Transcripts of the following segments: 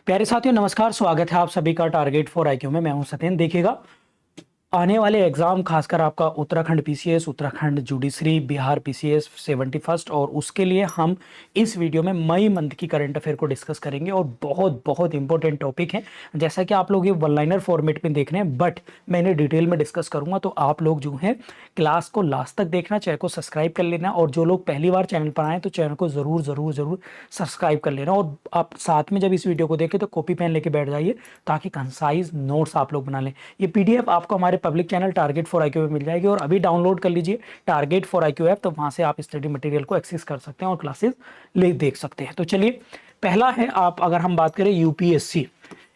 प्यारे साथियों, नमस्कार। स्वागत है आप सभी का टारगेट फॉर आईक्यू में। मैं हूं सत्येंद्र। देखिएगा, आने वाले एग्जाम खासकर आपका Uttarakhand PCS, Uttarakhand judiciary, Bihar PCS 71st, और उसके लिए हम इस वीडियो में मई मंथ की करंट अफेयर को डिस्कस करेंगे और बहुत बहुत इंपॉर्टेंट टॉपिक है। जैसा कि आप लोग ये वन लाइनर फॉर्मेट में देख रहे हैं, बट मैंने डिटेल में डिस्कस करूंगा, तो आप लोग जो है क्लास को लास्ट तक देखना, चैनल को सब्सक्राइब कर लेना, और जो लोग पहली बार चैनल पर आए तो चैनल को जरूर जरूर जरूर सब्सक्राइब कर लेना। और आप साथ में जब इस वीडियो को देखें तो कॉपी पेन लेके बैठ जाइए ताकि कंसाइज नोट्स आप लोग बना लें। ये पीडीएफ आपको हमारे public channel target for IQ में मिल जाएगी, और अभी डाउनलोड कर लीजिए टारगेट फॉर आईक्यू ऐप, तो वहां से आप स्टडी मटेरियल को एक्सेस कर सकते हैं और क्लासेस ले देख सकते हैं। तो चलिए, पहला है, आप अगर हम बात करें यूपीएससी,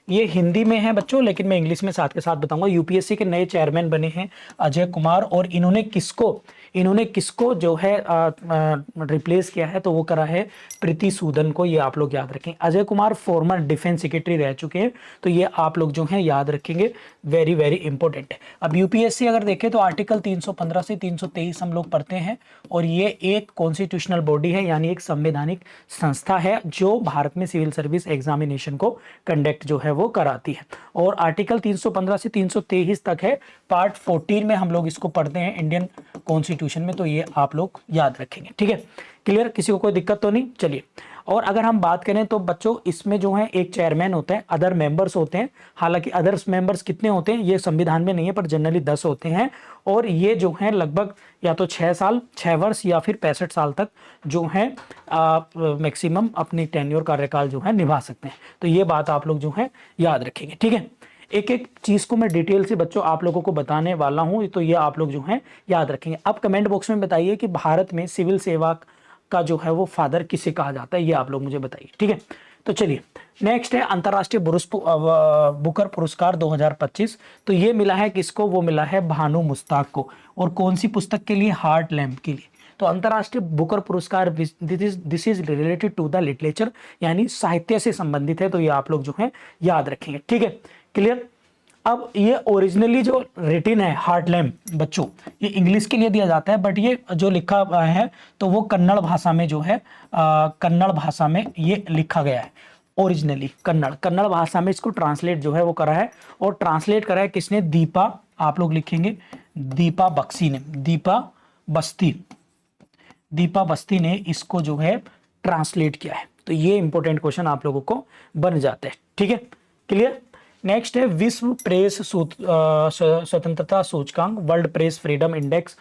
ये हिंदी में है बच्चों, लेकिन मैं इंग्लिश में साथ के साथ बताऊंगा। यूपीएससी के नए चेयरमैन बने हैं अजय कुमार, और इन्होंने किसको जो है रिप्लेस किया है, तो वो करा है प्रीति सूदन को। ये आप लोग याद रखें। Ajay Kumar farmer defence secretary रह चुके हैं, तो ये आप लोग जो है याद रखेंगे। वेरी वेरी इंपॉर्टेंट है। अब यूपीएससी अगर देखें तो आर्टिकल 315 से 323 हम लोग पढ़ते हैं, और ये एक कॉन्स्टिट्यूशनल बॉडी है, यानी एक संवैधानिक संस्था है जो भारत में सिविल सर्विस एग्जामिनेशन को कंडक्ट जो है वो कराती है। और आर्टिकल 315 से 323 तक है। पार्ट 14 में हम लोग इसको पढ़ते हैं इंडियन कॉन्स्टिट्यूशन में, तो ये आप लोग याद रखेंगे। ठीक है, क्लियर? किसी को कोई दिक्कत तो नहीं? चलिए, और अगर हम बात करें तो बच्चों इसमें जो है एक चेयरमैन होता है, अदर मेंबर्स होते हैं। हालांकि अदर्स मेंबर्स कितने होते हैं ये संविधान में नहीं है, पर जनरली 10 होते हैं, और ये जो है लगभग या तो 6 वर्ष या फिर 65 साल तक जो है मैक्सिमम अपनी टेन्योर कार्यकाल जो है निभा सकते हैं। तो ये बात आप लोग जो है याद रखेंगे। ठीक है, एक एक चीज को मैं डिटेल से बच्चों आप लोगों को बताने वाला हूं, तो ये आप लोग जो है याद रखेंगे। अब कमेंट बॉक्स में बताइए कि भारत में सिविल सेवा का जो है वो फादर किसे कहा जाता है, ये आप लोग मुझे बताइए। ठीक है, तो चलिए, नेक्स्ट है अंतरराष्ट्रीय बुकर पुरस्कार 2025। तो ये मिला है किसको? वो मिला है भानु मुश्ताक को। और कौन सी पुस्तक के लिए? हार्ट लैम्प के लिए। तो अंतरराष्ट्रीय बुकर पुरस्कार this is related to the literature, यानी साहित्य से संबंधित है, तो ये आप लोग जो है याद रखेंगे। ठीक है, क्लियर? अब ये ओरिजिनली जो रिटिन है हार्ट लैम्प बच्चों, ये इंग्लिश के लिए दिया जाता है, बट ये जो लिखा है तो वो कन्नड़ भाषा में जो है कन्नड़ भाषा में ये लिखा गया है। ओरिजिनली कन्नड़ भाषा में इसको ट्रांसलेट जो है वो करा है, और ट्रांसलेट करा है किसने? दीपा, आप लोग लिखेंगे दीपा बख्शी ने, दीपा बस्ती ने इसको जो है ट्रांसलेट किया है। तो ये इंपॉर्टेंट क्वेश्चन आप लोगों को बन जाते हैं। ठीक है, क्लियर? नेक्स्ट है विश्व प्रेस स्वतंत्रता सूचकांक, वर्ल्ड प्रेस फ्रीडम इंडेक्स।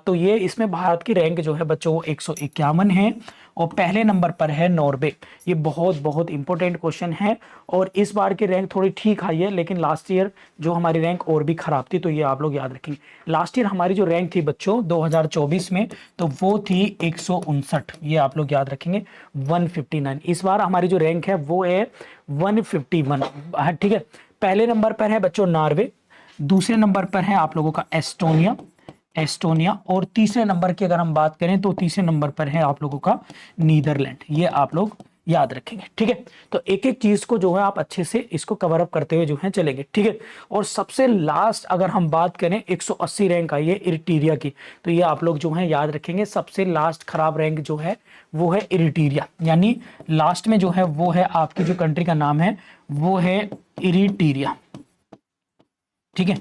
तो ये इसमें भारत की रैंक जो है बच्चों वो 151 है, और पहले नंबर पर है नॉर्वे। ये बहुत बहुत इंपॉर्टेंट क्वेश्चन है, और इस बार की रैंक थोड़ी ठीक आई है, लेकिन लास्ट ईयर जो हमारी रैंक और भी खराब थी, तो ये आप लोग याद रखेंगे। लास्ट ईयर हमारी जो रैंक थी बच्चों 2024 में, तो वो थी 159, ये आप लोग याद रखेंगे, 159। इस बार हमारी जो रैंक है वो है 151। ठीक है, पहले नंबर पर है बच्चों नॉर्वे, दूसरे नंबर पर है आप लोगों का एस्टोनिया, और तीसरे नंबर की अगर हम बात करें तो तीसरे नंबर पर है आप लोगों का नीदरलैंड। ये आप लोग याद रखेंगे। ठीक है, तो एक एक चीज को जो है आप अच्छे से इसको कवर अप करते हुए जो है चलेंगे। ठीक है, और सबसे लास्ट अगर हम बात करें 180 रैंक आई है इरिट्रिया की, तो ये आप लोग जो है याद रखेंगे। सबसे लास्ट खराब रैंक जो है वो है इरिट्रिया, यानी लास्ट में जो है वो है आपकी जो कंट्री का नाम है वो है इरिट्रिया। ठीक है,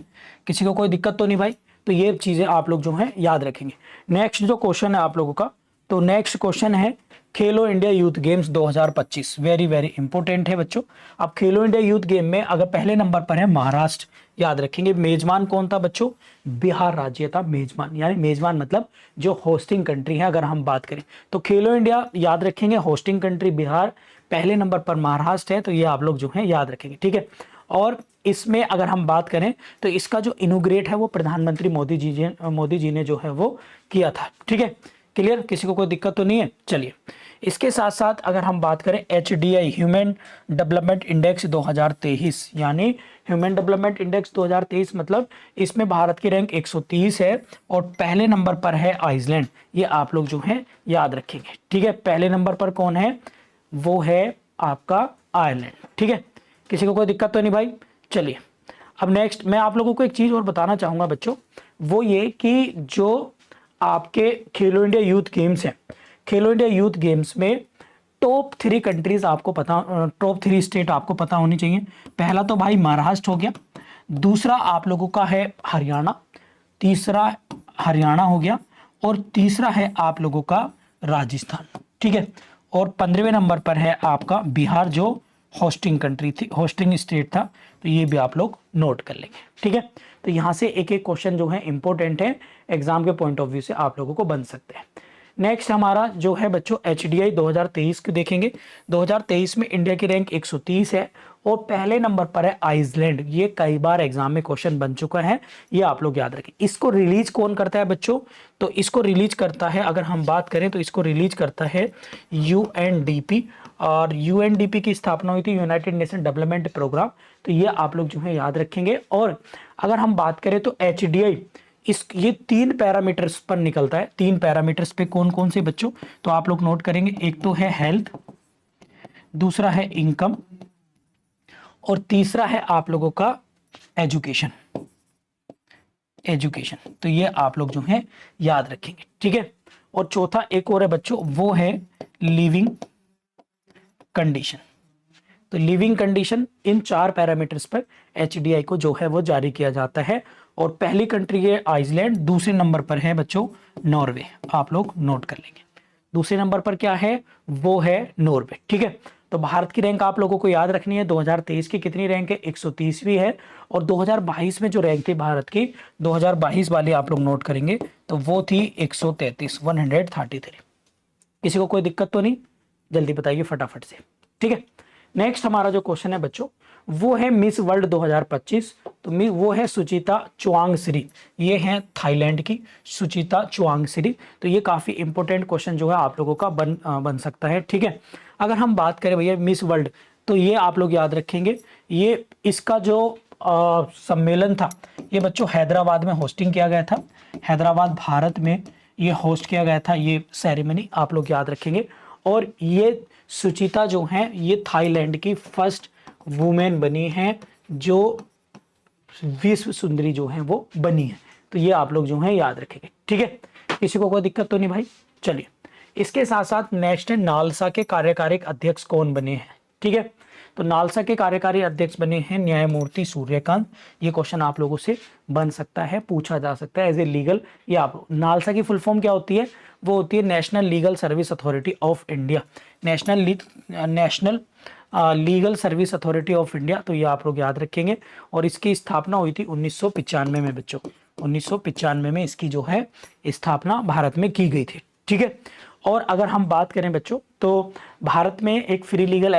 किसी को कोई दिक्कत तो नहीं भाई? तो ये चीजें आप लोग जो है याद रखेंगे। नेक्स्ट जो क्वेश्चन है आप लोगों का, तो नेक्स्ट क्वेश्चन है खेलो India youth games 2025। Very very important है बच्चों। अब खेलो इंडिया यूथ गेम में अगर पहले नंबर पर है महाराष्ट्र, याद रखेंगे। मेजबान कौन था बच्चों? बिहार राज्य था मेजबान, यानी मेजबान मतलब जो होस्टिंग कंट्री है अगर हम बात करें। तो खेलो इंडिया याद रखेंगे, होस्टिंग कंट्री बिहार, पहले नंबर पर महाराष्ट्र है, तो ये आप लोग जो है याद रखेंगे। ठीक है, और इसमें अगर हम बात करें तो इसका जो इनोग्रेट है वो प्रधानमंत्री मोदी जी ने जो है वो किया था। ठीक है, क्लियर? किसी को कोई दिक्कत तो नहीं है? चलिए, इसके साथ साथ अगर हम बात करें HDI ह्यूमन डेवलपमेंट इंडेक्स 2023, यानी ह्यूमन डेवलपमेंट इंडेक्स 2023 मतलब इसमें भारत की रैंक 130 है, और पहले नंबर पर है आइसलैंड। ये आप लोग जो है याद रखेंगे। ठीक है, पहले नंबर पर कौन है? वो है आपका आयरलैंड। ठीक है, किसी को कोई दिक्कत तो नहीं भाई? चलिए, अब नेक्स्ट मैं आप लोगों को एक चीज और बताना चाहूंगा बच्चों, वो ये कि जो आपके खेलो इंडिया यूथ गेम्स हैं, खेलो इंडिया यूथ गेम्स में टॉप 3 कंट्रीज आपको पता, टॉप 3 स्टेट आपको पता होनी चाहिए। पहला तो भाई महाराष्ट्र हो गया, दूसरा आप लोगों का है हरियाणा, तीसरा हरियाणा हो गया, और तीसरा है आप लोगों का राजस्थान, ठीक है। और 15वें नंबर पर है आपका बिहार, जो होस्टिंग कंट्री थी, होस्टिंग स्टेट था। तो ये भी आप लोग नोट कर लेंगे, ठीक है। तो यहाँ से एक एक क्वेश्चन जो है इंपॉर्टेंट है, एग्जाम के पॉइंट ऑफ व्यू से आप लोगों को बन सकते हैं। नेक्स्ट हमारा जो है बच्चों HDI 2023 को देखेंगे। 2023 में इंडिया की रैंक 130 है और पहले नंबर पर है आइसलैंड। ये कई बार एग्जाम में क्वेश्चन बन चुका है, ये आप लोग याद रखें। इसको रिलीज कौन करता है बच्चों? तो इसको रिलीज करता है, अगर हम बात करें तो इसको रिलीज करता है UNDP, और UNDP की स्थापना हुई थी, यूनाइटेड नेशन डेवलपमेंट प्रोग्राम। तो ये आप लोग जो है याद रखेंगे। और अगर हम बात करें तो HDI ये 3 पैरामीटर्स पर निकलता है। 3 पैरामीटर्स पे कौन कौन से बच्चों? तो आप लोग नोट करेंगे, एक तो है हेल्थ, दूसरा है इनकम, और तीसरा है आप लोगों का एजुकेशन। तो ये आप लोग जो है याद रखेंगे, ठीक है। और चौथा एक और है बच्चों, वो है लिविंग कंडीशन। तो लिविंग कंडीशन, इन 4 पैरामीटर्स पर HDI को जो है वो जारी किया जाता है। और पहली कंट्री है आइसलैंड, दूसरे नंबर पर है बच्चों नॉर्वे। आप लोग नोट कर लेंगे, दूसरे नंबर पर क्या है? वो है नॉर्वे, ठीक है। तो भारत की रैंक आप लोगों को याद रखनी है। 2023 की कितनी रैंक है? 130वीं है। और 2022 में जो रैंक थी भारत की, 2022 वाली आप लोग नोट करेंगे, तो वो थी 133। किसी को कोई दिक्कत तो नहीं? जल्दी बताइए फटाफट से, ठीक है। नेक्स्ट हमारा जो क्वेश्चन है बच्चों, वो है मिस वर्ल्ड 2025। तो वो है सुचिता चुआंगश्री, ये है थाईलैंड की सुचिता चुआंगश्री। तो ये काफी इंपॉर्टेंट क्वेश्चन जो है आप लोगों का बन सकता है, ठीक है। अगर हम बात करें भैया मिस वर्ल्ड, तो ये आप लोग याद रखेंगे, ये इसका जो सम्मेलन था, ये बच्चों हैदराबाद में होस्टिंग किया गया था। हैदराबाद भारत में ये होस्ट किया गया था, ये सेरेमनी आप लोग याद रखेंगे। और ये सुचिता जो है, ये थाईलैंड की फर्स्ट वुमेन बनी है जो विश्व सुंदरी जो है वो बनी है। तो ये आप लोग जो है याद रखेंगे, ठीक है। किसी को कोई दिक्कत तो नहीं भाई? चलिए, इसके साथ साथ नेक्स्ट है नालसा के कार्यकारी अध्यक्ष कौन बने हैं, ठीक है। तो नालसा के कार्यकारी अध्यक्ष बने हैं न्यायमूर्ति सूर्यकांत। ये क्वेश्चन आप लोगों से बन सकता है, पूछा जा सकता है एज ए लीगल। ये आप नालसा की फुल फॉर्म क्या होती है? वो होती है national legal service authority of India. National legal service authority of India. तो ये आप लोग याद रखेंगे। और इसकी स्थापना हुई थी 1995 में बच्चों। 1995 में इसकी जो है स्थापना भारत में की गई थी, ठीक है। और अगर हम बात करें बच्चों, तो भारत में एक फ्री लीगल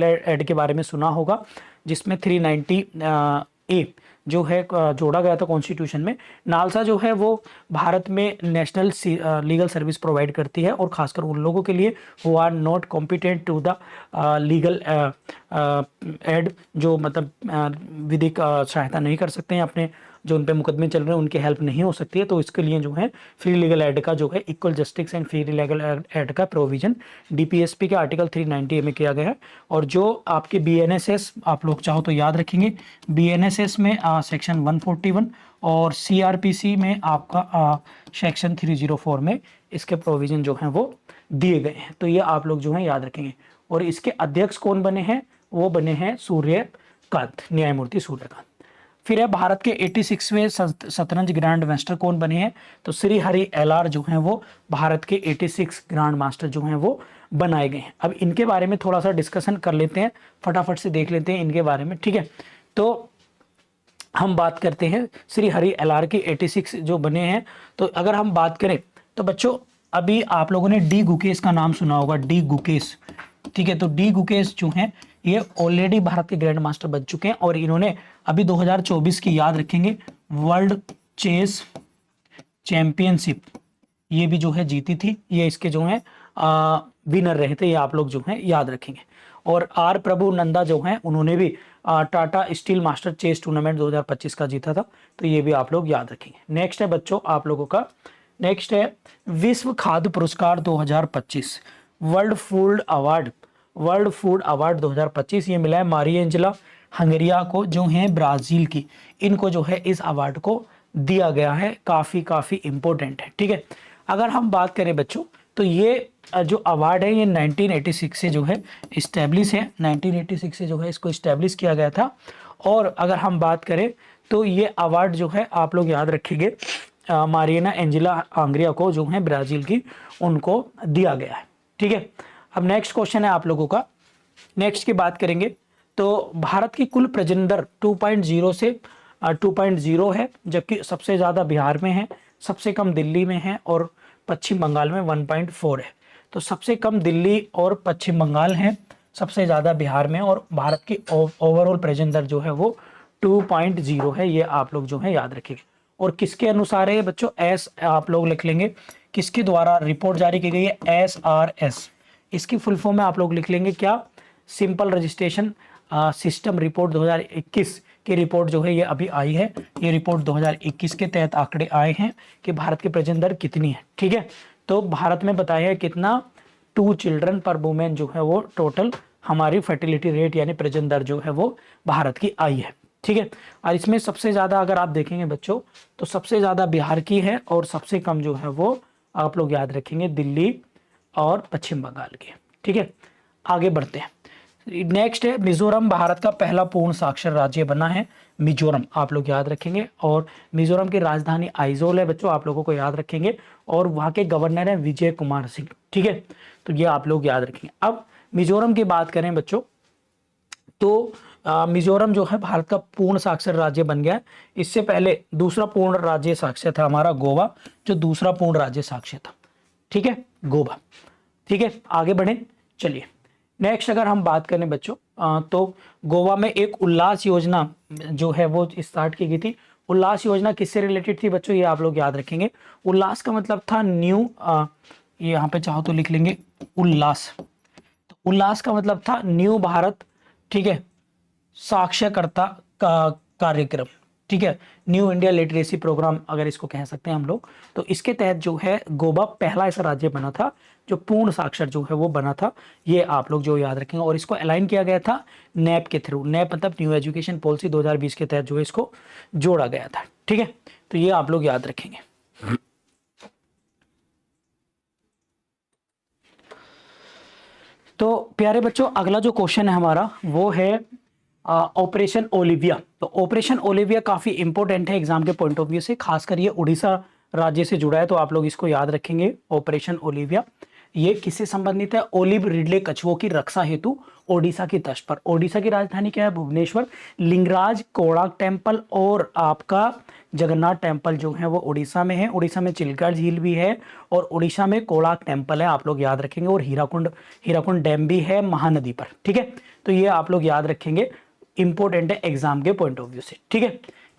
एड के बारे में सुना होगा, जिसमें 390A जो है जोड़ा गया था कॉन्स्टिट्यूशन में। नालसा जो है वो भारत में नेशनल लीगल सर्विस प्रोवाइड करती है, और खासकर उन लोगों के लिए who are not competent to the legal aid, जो मतलब विधिक सहायता नहीं कर सकते हैं, अपने जो उन पे मुकदमे चल रहे हैं उनकी हेल्प नहीं हो सकती है। तो इसके लिए जो है फ्री लीगल एड का जो है equal justice and free legal aid का प्रोविजन DPSP के आर्टिकल 390A में किया गया है। और जो आपके BNSS आप लोग चाहो तो याद रखेंगे, BNSS में सेक्शन 141 और CRPC में आपका सेक्शन 304 में इसके प्रोविजन जो हैं वो दिए गए हैं। तो ये आप लोग जो है याद रखेंगे। और इसके अध्यक्ष कौन बने हैं? वो बने हैं सूर्यकांत, न्यायमूर्ति सूर्यकांत। फिर है भारत के 86वें शतरंज ग्रैंड मास्टर कौन बने हैं? तो श्री हरि LR जो हैं वो भारत के 86 ग्रैंड मास्टर जो हैं वो बनाए गए हैं। अब इनके बारे में थोड़ा सा डिस्कशन कर लेते हैं, फटाफट से देख लेते हैं इनके बारे में, ठीक है। तो हम बात करते हैं श्री हरि LR के 86 जो बने हैं। तो अगर हम बात करें तो बच्चों, अभी आप लोगों ने D गुकेश का नाम सुना होगा, D गुकेश, ठीक है। तो D गुकेश जो हैं ये ऑलरेडी भारत के ग्रैंड मास्टर बन चुके हैं, और इन्होंने अभी 2024 की याद रखेंगे वर्ल्ड चेस चैंपियनशिप ये भी जो है जीती थी। ये इसके जो है विनर रहे थे, ये आप लोग जो है याद रखेंगे। और R प्रभु नंदा जो हैं उन्होंने भी Tata steel master chess tournament 2025 का जीता था। तो ये भी आप लोग याद रखेंगे। नेक्स्ट है बच्चों आप लोगों का, नेक्स्ट है विश्व खाद्य पुरस्कार 2025, वर्ल्ड फूड अवार्ड 2025। ये मिला है मारिएंजेला हंगरिया को, जो है ब्राजील की। इनको जो है इस अवार्ड को दिया गया है, काफी इंपॉर्टेंट है, ठीक है। अगर हम बात करें बच्चों तो ये जो अवार्ड है ये 1986 से जो है इस्टेब्लिश है, 1986 से जो है इसको इस्टेब्लिश किया गया था। और अगर हम बात करें तो ये अवार्ड जो है आप लोग याद रखिएगा मारियाना एंजेला आंग्रिया को जो है ब्राजील की, उनको दिया गया है। ठीक है, अब नेक्स्ट क्वेश्चन है आप लोगों का, नेक्स्ट की बात करेंगे तो भारत की कुल प्रजनन दर 2.0 से 2.0 है, जबकि सबसे ज़्यादा बिहार में है, सबसे कम दिल्ली में है और पश्चिम बंगाल में 1.4 है। तो सबसे कम दिल्ली और पश्चिम बंगाल है, सबसे ज़्यादा बिहार में, और भारत की ओवरऑल प्रजनन दर जो है वो 2.0 है। ये आप लोग जो है याद रखिएगा। और किसके अनुसार है बच्चों, एस आप लोग लिख लेंगे, किसके द्वारा रिपोर्ट जारी की गई है, SRS। इसकी फुल फॉर्म में आप लोग लिख लेंगे क्या, सिंपल रजिस्ट्रेशन सिस्टम रिपोर्ट 2021 की रिपोर्ट जो है ये अभी आई है। ये रिपोर्ट 2021 के तहत आंकड़े आए हैं कि भारत की प्रजनन दर कितनी है। ठीक है, तो भारत में बताया है कितना, 2 चिल्ड्रन पर वुमेन जो है वो टोटल हमारी फर्टिलिटी रेट यानी प्रजनन दर जो है वो भारत की आई है। ठीक है, और इसमें सबसे ज़्यादा अगर आप देखेंगे बच्चों तो सबसे ज़्यादा बिहार की है और सबसे कम जो है वो आप लोग याद रखेंगे दिल्ली और पश्चिम बंगाल की। ठीक है, आगे बढ़ते हैं। नेक्स्ट है मिजोरम भारत का पहला पूर्ण साक्षर राज्य बना है, मिजोरम आप लोग याद रखेंगे। और मिजोरम की राजधानी आइजोल है बच्चों, आप लोगों को याद रखेंगे। और वहाँ के गवर्नर है विजय कुमार सिंह। ठीक है, तो ये आप लोग याद रखेंगे। अब मिजोरम की बात करें बच्चों तो मिजोरम जो है भारत का पूर्ण साक्षर राज्य बन गया है। इससे पहले दूसरा पूर्ण राज्य साक्षर था हमारा गोवा, जो दूसरा पूर्ण राज्य साक्षर था। ठीक है, गोवा। ठीक है, आगे बढ़े, चलिए नेक्स्ट अगर हम बात करें बच्चों तो गोवा में एक उल्लास योजना जो है वो स्टार्ट की गई थी। उल्लास योजना किससे रिलेटेड थी बच्चों, ये आप लोग याद रखेंगे। उल्लास का मतलब था न्यू, ये यहाँ पे चाहो तो लिख लेंगे उल्लास। तो उल्लास का मतलब था न्यू भारत, ठीक है, साक्षरकर्ता का कार्यक्रम। ठीक है, न्यू इंडिया लिटरेसी प्रोग्राम अगर इसको कह सकते हैं हम लोग। तो इसके तहत जो है गोवा पहला ऐसा राज्य बना था जो पूर्ण साक्षर जो है वो बना था। ये आप लोग जो याद रखेंगे। और इसको अलाइन किया गया था नैप के थ्रू, नैप मतलब न्यू एजुकेशन पॉलिसी 2020 के तहत जो है इसको जोड़ा गया था। ठीक है, तो ये आप लोग याद रखेंगे। तो प्यारे बच्चों अगला जो क्वेश्चन है हमारा वो है ऑपरेशन ओलिविया। तो ऑपरेशन ओलिविया काफी इंपॉर्टेंट है एग्जाम के पॉइंट ऑफ व्यू से, खासकर ये उड़ीसा राज्य से जुड़ा है, तो आप लोग इसको याद रखेंगे। ऑपरेशन ओलिविया ये किससे संबंधित है, ओलिव रिडले कछुओं की रक्षा हेतु ओडिशा की तर्ज पर। ओडिशा की राजधानी क्या है, भुवनेश्वर। लिंगराज कोणार्क टेम्पल और आपका जगन्नाथ टेम्पल जो है वो उड़ीसा में है। उड़ीसा में चिल्का झील भी है और उड़ीसा में कोणार्क टेम्पल है, आप लोग याद रखेंगे। और हीराकुंड डैम भी है महानदी पर। ठीक है, तो ये आप लोग याद रखेंगे, इंपॉर्टेंट है एग्जाम के पॉइंट ऑफ व्यू से। ठीक है,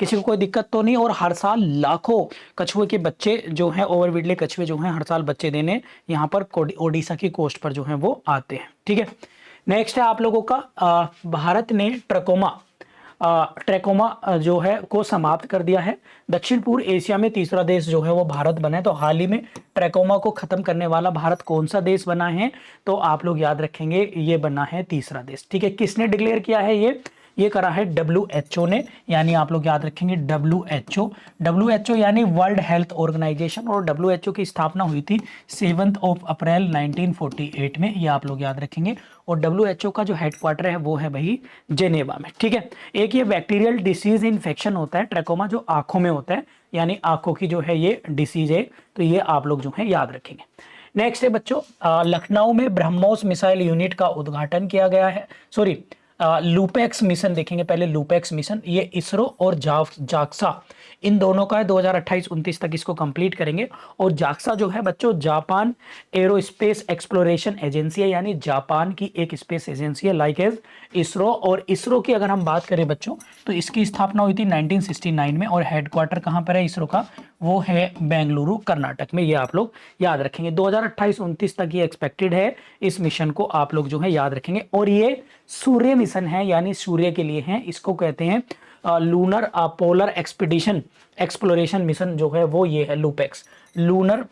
किसी को कोई दिक्कत तो नहीं। और हर साल लाखों कछुए के बच्चे जो हैं, ओवरविडले कछुए जो हैं हर साल बच्चे देने यहाँ पर ओडिशा की कोस्ट पर जो हैं वो आते हैं। ठीक है, नेक्स्ट है आप लोगों का भारत ने ट्रैकोमा जो है को समाप्त कर दिया है। दक्षिण पूर्व एशिया में तीसरा देश जो है वो भारत बना है। तो हाल ही में ट्रैकोमा को खत्म करने वाला भारत कौन सा देश बना है, तो आप लोग याद रखेंगे ये बना है तीसरा देश। ठीक है, किसने डिक्लेयर किया है ये करा है WHO ने, यानी आप लोग याद रखेंगे WHO यानी वर्ल्ड हेल्थ ऑर्गेनाइजेशन। और WHO की स्थापना हुई थी 7 अप्रैल 1948 में, ये आप लोग याद रखेंगे। और WHO का जो हेडक्वार्टर है वो है भाई जेनेवा में। ठीक है, एक ये बैक्टीरियल डिसीज इन्फेक्शन होता है ट्रैकोमा, जो आंखों में होता है, यानी आंखों की जो है ये डिसीज है। तो ये आप लोग जो है याद रखेंगे। नेक्स्ट है बच्चों लखनऊ में ब्रह्मोस मिसाइल यूनिट का उद्घाटन किया गया है। सॉरी, लूपेक्स मिशन देखेंगे पहले। लूपेक्स मिशन ये इसरो और जाक्सा इन दोनों का है, 2028-29 तक इसको कंप्लीट करेंगे। और जाक्सा जो है बच्चों जापान एरोस्पेस एक्सप्लोरेशन एजेंसी है, यानी जापान की एक स्पेस एजेंसी है लाइक एज इसरो। और इसरो की अगर हम बात करें बच्चों तो इसकी स्थापना हुई थी 1969 में। और हेडक्वार्टर कहाँ पर है इसरो का, वो है बेंगलुरु कर्नाटक में। ये आप लोग याद रखेंगे। 2028-29 तक ये एक्सपेक्टेड है, इस मिशन को आप लोग जो है याद रखेंगे। और ये सूर्य मिशन है, यानी सूर्य के लिए है। इसको कहते हैं lunar polar expedition exploration mission जो है वो ये है LUPEX, lunar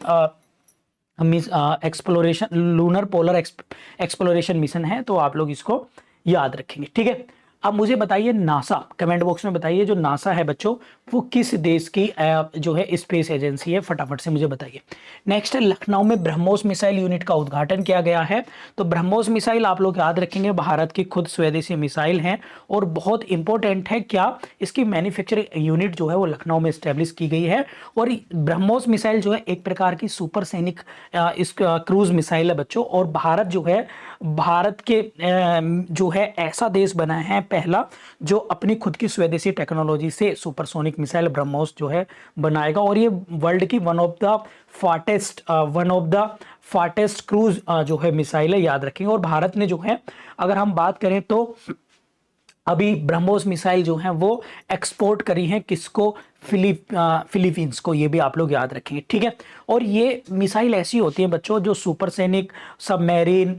exploration lunar polar exploration mission है। तो आप लोग इसको याद रखेंगे। ठीक है, अब मुझे बताइए नासा, कमेंट बॉक्स में बताइए जो नासा है बच्चों वो किस देश की जो है स्पेस एजेंसी है, फटाफट से मुझे बताइए। नेक्स्ट है लखनऊ में ब्रह्मोस मिसाइल यूनिट का उद्घाटन किया गया है। तो ब्रह्मोस मिसाइल आप लोग याद रखेंगे भारत की खुद स्वदेशी मिसाइल है और बहुत इंपॉर्टेंट है। क्या इसकी मैन्युफैक्चरिंग यूनिट जो है वो लखनऊ में स्टैब्लिश की गई है। और ब्रह्मोस मिसाइल जो है एक प्रकार की सुपर सैनिक इस क्रूज मिसाइल है बच्चों। और भारत जो है, भारत के जो है ऐसा देश बना है पहला जो अपनी खुद की स्वदेशी टेक्नोलॉजी से सुपरसोनिक मिसाइल ब्रह्मोस जो है बनाएगा। और ये वर्ल्ड की one of the fastest cruise जो है मिसाइल है, याद रखेंगे। और भारत ने जो है अगर हम बात करें तो अभी ब्रह्मोस मिसाइल जो है वो एक्सपोर्ट करी है किसको, फिलीपींस को, ये भी आप लोग याद रखेंगे, ठीक है। और ये मिसाइल ऐसी होती है बच्चों जो सुपरसैनिक, सबमरीन,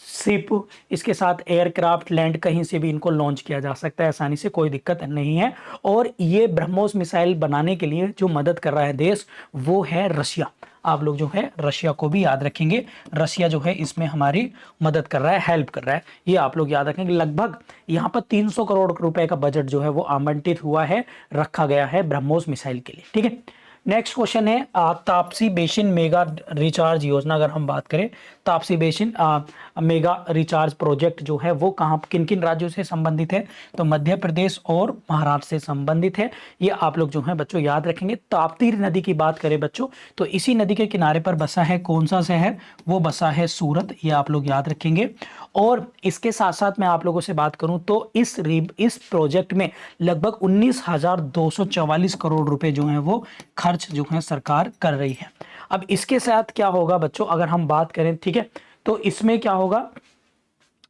शिप, इसके साथ एयरक्राफ्ट, लैंड कहीं से भी इनको लॉन्च किया जा सकता है आसानी से, कोई दिक्कत नहीं है। और ये ब्रह्मोस मिसाइल बनाने के लिए जो मदद कर रहा है देश वो है रशिया। आप लोग जो है रशिया को भी याद रखेंगे, रशिया जो है इसमें हमारी मदद कर रहा है, हेल्प कर रहा है, ये आप लोग याद रखेंगे। लगभग यहाँ पर 300 करोड़ रुपए का बजट जो है वो आवंटित हुआ है, रखा गया है ब्रह्मोस मिसाइल के लिए, ठीक है। नेक्स्ट क्वेश्चन है तापसी बेसिन मेगा रिचार्ज योजना। अगर हम बात करें Taapsee basin mega recharge project जो है वो कहाँ किन किन राज्यों से संबंधित है, तो मध्य प्रदेश और महाराष्ट्र से संबंधित है, ये आप लोग जो है बच्चों याद रखेंगे। ताप्ती नदी की बात करें बच्चों तो इसी नदी के किनारे पर बसा है कौन सा शहर, वो बसा है सूरत, ये आप लोग याद रखेंगे। और इसके साथ साथ मैं आप लोगों से बात करूं तो इस प्रोजेक्ट में लगभग 19,244 करोड़ रुपए जो हैं वो खर्च जो है सरकार कर रही है। अब इसके साथ क्या होगा बच्चों, अगर हम बात करें, ठीक है, तो इसमें क्या होगा,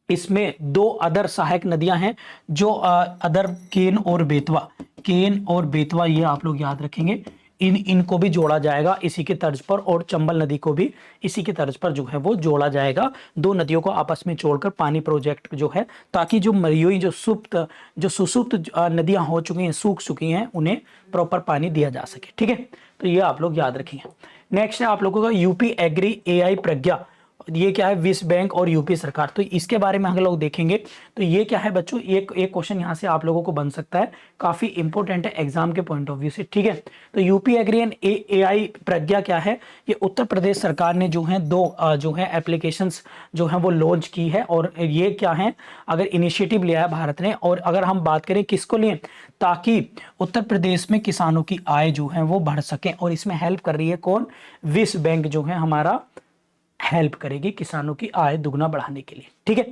इसमें दो अदर सहायक नदियां हैं जो अदर केन और बेतवा, ये आप लोग याद रखेंगे। इनको भी जोड़ा जाएगा इसी के तर्ज पर, और चंबल नदी को भी इसी के तर्ज पर जो है वो जोड़ा जाएगा। दो नदियों को आपस में जोड़कर पानी प्रोजेक्ट जो है, ताकि जो मरी हुई जो सुसुप्त नदियां हो चुकी हैं, सूख चुकी हैं, उन्हें प्रॉपर पानी दिया जा सके, ठीक है। तो ये आप लोग याद रखेंगे। नेक्स्ट है आप लोगों का यूपी एग्री एआई प्रज्ञा। ये क्या है, विश्व बैंक और यूपी सरकार, तो इसके बारे में हम लोग देखेंगे। तो ये क्या है बच्चों, एक क्वेश्चन यहाँ से आप लोगों को बन सकता है, काफी इंपॉर्टेंट है एग्जाम के पॉइंट ऑफ व्यू से, ठीक है। तो यूपी एग्री एंड एआई प्रज्ञा क्या है, ये उत्तर प्रदेश सरकार ने जो है दो जो है एप्लीकेशंस जो है वो लॉन्च की है। और ये क्या है, अगर इनिशिएटिव लिया है भारत ने, और अगर हम बात करें किसको लिए, ताकि उत्तर प्रदेश में किसानों की आय जो है वो बढ़ सके। और इसमें हेल्प कर रही है कौन, विश्व बैंक जो है हमारा हेल्प करेगी किसानों की आय दुगना बढ़ाने के लिए, ठीक है।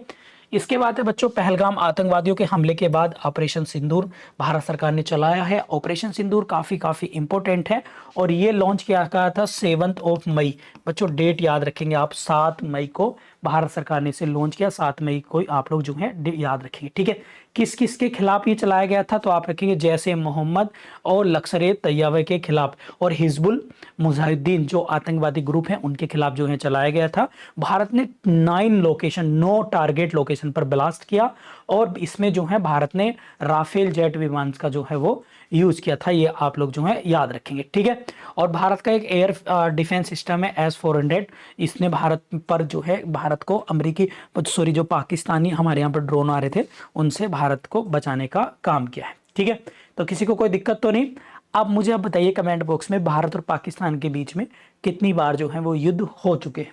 इसके बाद है बच्चों पहलगाम आतंकवादियों के हमले के बाद ऑपरेशन सिंदूर भारत सरकार ने चलाया है। ऑपरेशन सिंदूर काफी इंपॉर्टेंट है और ये लॉन्च किया गया था 7 मई। बच्चों डेट याद रखेंगे आप, 7 मई को भारत सरकार ने इसे लॉन्च किया, 7 मई को आप लोग जो है याद रखेंगे, ठीक है। किस किस के खिलाफ ये चलाया गया था, तो आप रखेंगे जैश ए मोहम्मद और लश्कर-ए-तैयबा के खिलाफ, और हिजबुल मुजाहिदीन जो आतंकवादी ग्रुप हैं उनके खिलाफ जो है चलाया गया था। भारत ने 9 टारगेट लोकेशन पर ब्लास्ट किया, और इसमें जो है भारत ने राफेल जेट विमान का जो है वो यूज किया था, ये आप लोग जो है याद रखेंगे, ठीक है। और भारत का एक एयर डिफेंस सिस्टम है S-400, इसने भारत पर जो है भारत को अमेरिकी जो पाकिस्तानी हमारे यहाँ पर ड्रोन आ रहे थे उनसे भारत को बचाने का काम किया है, ठीक है। तो किसी को कोई दिक्कत तो नहीं। अब मुझे आप बताइए कमेंट बॉक्स में, भारत और पाकिस्तान के बीच में कितनी बार जो है वो युद्ध हो चुके हैं।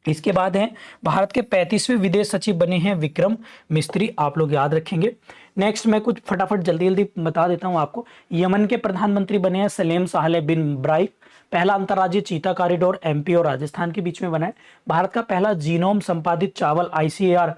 इसके बाद है भारत के 35वें विदेश सचिव बने हैं विक्रम मिस्त्री, आप लोग याद रखेंगे। नेक्स्ट मैं कुछ फटाफट जल्दी बता देता हूं आपको। यमन के प्रधानमंत्री बने हैं सलेम साहले बिन ब्राइक। पहला अंतर्राज्यीय चीता कॉरिडोर एमपी और राजस्थान के बीच में बना है। भारत का पहला जीनोम संपादित चावल ICAR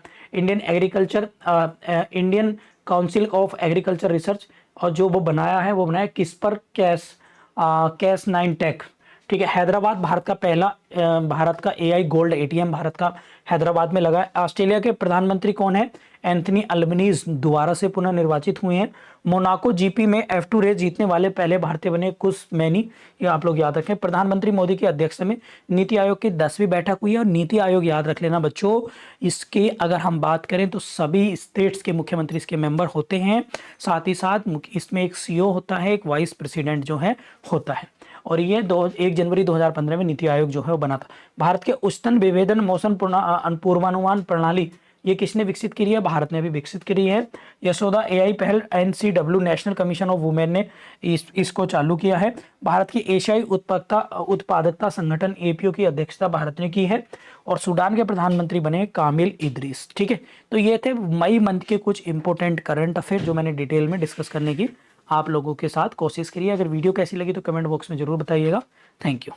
Indian council of agriculture research, और जो वो बनाया किस्पर कैस 9 टेक, ठीक है। हैदराबाद भारत का AI गोल्ड ATM भारत का हैदराबाद में लगा है। ऑस्ट्रेलिया के प्रधानमंत्री कौन है, एंथनी अल्बनीज दोबारा से पुनः निर्वाचित हुए हैं। मोनाको GP में F2 रेस जीतने वाले पहले भारतीय बने कुश मैनी, ये आप लोग याद रखें। प्रधानमंत्री मोदी की अध्यक्षता में नीति आयोग की 10वीं बैठक हुई है। और नीति आयोग याद रख लेना बच्चों, इसके अगर हम बात करें तो सभी स्टेट्स के मुख्यमंत्री इसके मेंबर होते हैं, साथ ही साथ इसमें एक CEO होता है, एक वाइस प्रेसिडेंट जो है होता है। और ये 1 जनवरी 2015 में नीति आयोग जो है वो बना था। भारत के उष्ण विभेदन मौसम पूर्वानुमान प्रणाली ये किसने विकसित करी है? भारत ने भी विकसित करी है। यशोदा एआई पहल NCW national commission of women ने इसको चालू किया है। भारत की एशियाई उत्पादकता संगठन एपीओ की अध्यक्षता भारत ने की है। और सूडान के प्रधानमंत्री बने कामिल इदरीस। ठीक है, तो ये थे मई मंथ के कुछ इंपॉर्टेंट करंट अफेयर जो मैंने डिटेल में डिस्कस करने की आप लोगों के साथ कोशिश करी है। अगर वीडियो कैसी लगी तो कमेंट बॉक्स में जरूर बताइएगा। Thank you.